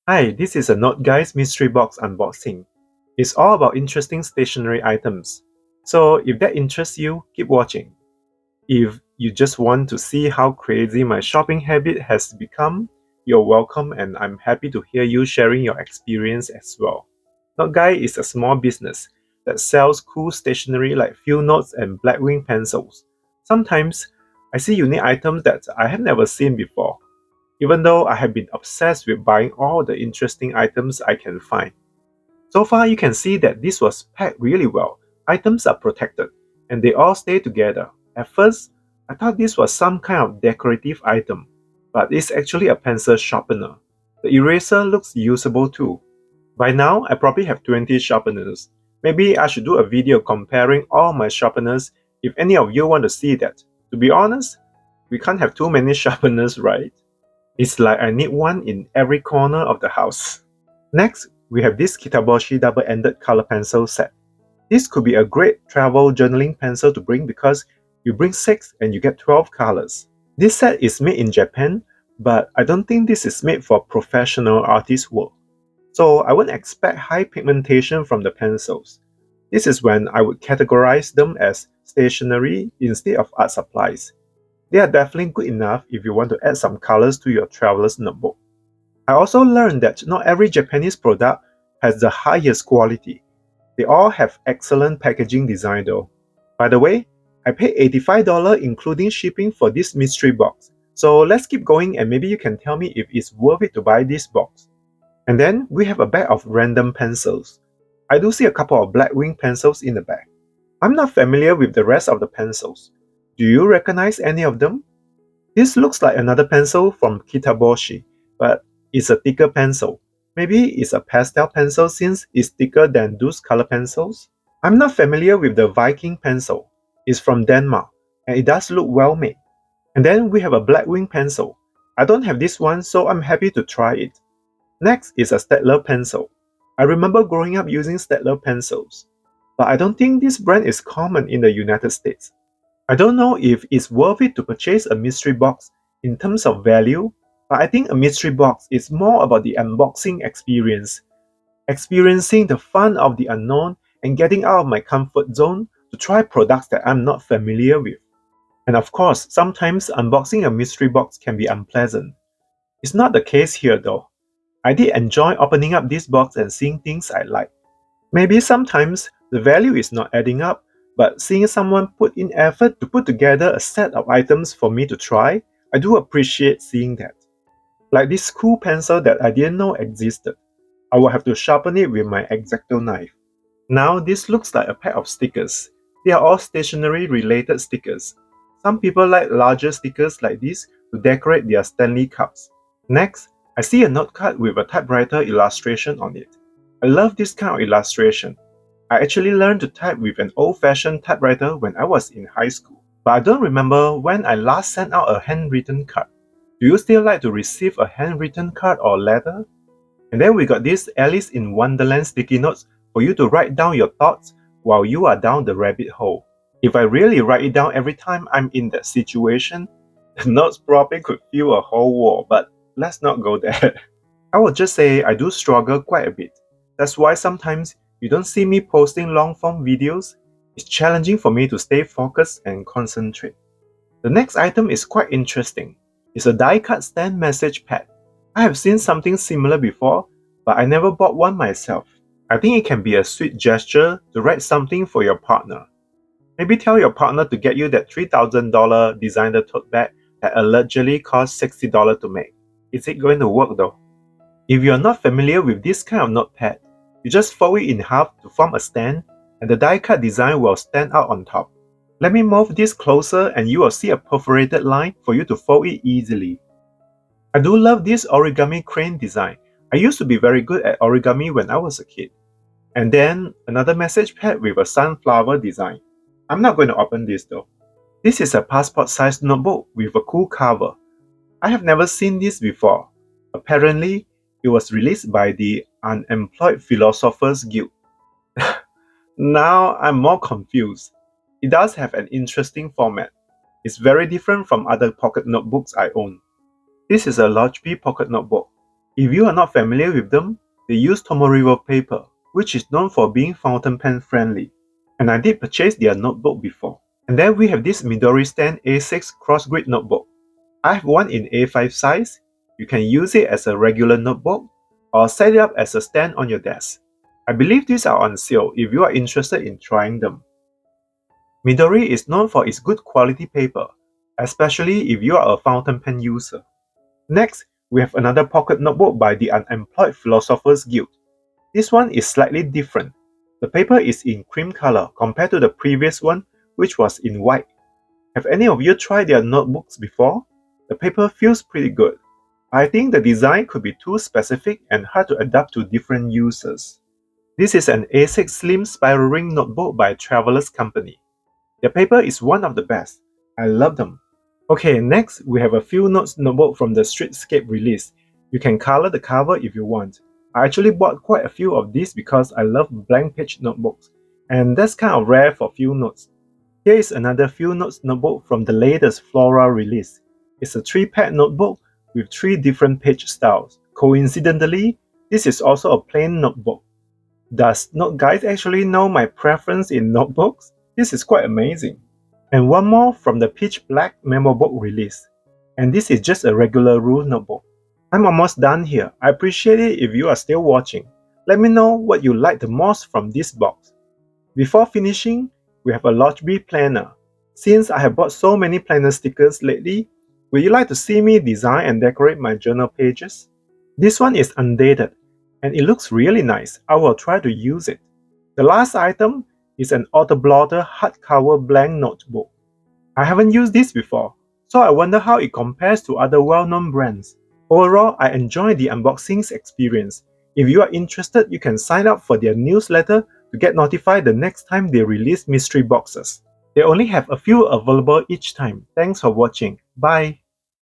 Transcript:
Hi, this is a Notegeist mystery box unboxing. It's all about interesting stationery items. So if that interests you, keep watching. If you just want to see how crazy my shopping habit has become, you're welcome and I'm happy to hear you sharing your experience as well. Notegeist is a small business that sells cool stationery like field notes and Blackwing pencils. Sometimes I see unique items that I have never seen before, even though I have been obsessed with buying all the interesting items I can find. So far, you can see that this was packed really well. Items are protected, and they all stay together. At first, I thought this was some kind of decorative item, but it's actually a pencil sharpener. The eraser looks usable too. By now, I probably have 20 sharpeners. Maybe I should do a video comparing all my sharpeners if any of you want to see that. To be honest, we can't have too many sharpeners, right? It's like I need one in every corner of the house. Next, we have this Kitaboshi double-ended color pencil set. This could be a great travel journaling pencil to bring because you bring 6 and you get 12 colors. This set is made in Japan, but I don't think this is made for professional artist work. So I wouldn't expect high pigmentation from the pencils. This is when I would categorize them as stationery instead of art supplies. They are definitely good enough if you want to add some colors to your traveler's notebook. I also learned that not every Japanese product has the highest quality. They all have excellent packaging design though. By the way, I paid $85 including shipping for this mystery box. So let's keep going and maybe you can tell me if it's worth it to buy this box. And then we have a bag of random pencils. I do see a couple of Blackwing pencils in the bag. I'm not familiar with the rest of the pencils. Do you recognize any of them? This looks like another pencil from Kitaboshi, but it's a thicker pencil. Maybe it's a pastel pencil since it's thicker than those color pencils? I'm not familiar with the Viking pencil. It's from Denmark, and it does look well made. And then we have a Blackwing pencil. I don't have this one, so I'm happy to try it. Next is a Staedtler pencil. I remember growing up using Staedtler pencils, but I don't think this brand is common in the United States. I don't know if it's worth it to purchase a mystery box in terms of value, but I think a mystery box is more about the unboxing experience, experiencing the fun of the unknown and getting out of my comfort zone to try products that I'm not familiar with. And of course, sometimes unboxing a mystery box can be unpleasant. It's not the case here though. I did enjoy opening up this box and seeing things I like. Maybe sometimes the value is not adding up, but seeing someone put in effort to put together a set of items for me to try, I do appreciate seeing that. Like this cool pencil that I didn't know existed. I will have to sharpen it with my X-Acto knife. Now this looks like a pack of stickers. They are all stationery related stickers. Some people like larger stickers like this to decorate their Stanley cups. Next, I see a note card with a typewriter illustration on it. I love this kind of illustration. I actually learned to type with an old-fashioned typewriter when I was in high school, but I don't remember when I last sent out a handwritten card. Do you still like to receive a handwritten card or letter? And then we got this Alice in Wonderland sticky notes for you to write down your thoughts while you are down the rabbit hole. If I really write it down every time I'm in that situation, the notes probably could fill a whole wall, but let's not go there. I would just say I do struggle quite a bit. That's why sometimes you don't see me posting long form videos. It's challenging for me to stay focused and concentrate. The next item is quite interesting. It's a die-cut stand message pad. I have seen something similar before, but I never bought one myself. I think it can be a sweet gesture to write something for your partner. Maybe tell your partner to get you that $3,000 designer tote bag that allegedly cost $60 to make. Is it going to work though? If you're not familiar with this kind of notepad, you just fold it in half to form a stand and the die-cut design will stand out on top. Let me move this closer and you will see a perforated line for you to fold it easily. I do love this origami crane design. I used to be very good at origami when I was a kid. And then another message pad with a sunflower design. I'm not going to open this though. This is a passport-sized notebook with a cool cover. I have never seen this before. Apparently, it was released by the Unemployed Philosophers Guild. Now I'm more confused. It does have an interesting format. It's very different from other pocket notebooks I own. This is a Logby pocket notebook. If you are not familiar with them, they use Tomoriwo paper, which is known for being fountain pen friendly. And I did purchase their notebook before. And then we have this Midori Stand A6 cross grid notebook. I have one in A5 size. You can use it as a regular notebook or set it up as a stand on your desk. I believe these are on sale if you are interested in trying them. Midori is known for its good quality paper, especially if you are a fountain pen user. Next, we have another pocket notebook by the Unemployed Philosophers Guild. This one is slightly different. The paper is in cream color compared to the previous one, which was in white. Have any of you tried their notebooks before? The paper feels pretty good. I think the design could be too specific and hard to adapt to different users. This is an A6 slim spiral ring notebook by Travelers Company. Their paper is one of the best. I love them. Okay, next we have a few notes notebook from the Streetscape release. You can color the cover if you want. I actually bought quite a few of these because I love blank page notebooks, and that's kind of rare for few notes. Here is another few notes notebook from the latest Flora release. It's a 3-pad notebook with 3 different page styles. Coincidentally, this is also a plain notebook. Does Notegeist actually know my preference in notebooks? This is quite amazing. And one more from the Pitch Black memo book release. And this is just a regular rule notebook. I'm almost done here. I appreciate it if you are still watching. Let me know what you like the most from this box. Before finishing, we have a Lodgeby planner. Since I have bought so many planner stickers lately, would you like to see me design and decorate my journal pages? This one is undated, and it looks really nice. I will try to use it. The last item is an Autoblotter hardcover blank notebook. I haven't used this before, so I wonder how it compares to other well-known brands. Overall, I enjoy the unboxing experience. If you are interested, you can sign up for their newsletter to get notified the next time they release mystery boxes. They only have a few available each time. Thanks for watching. Bye!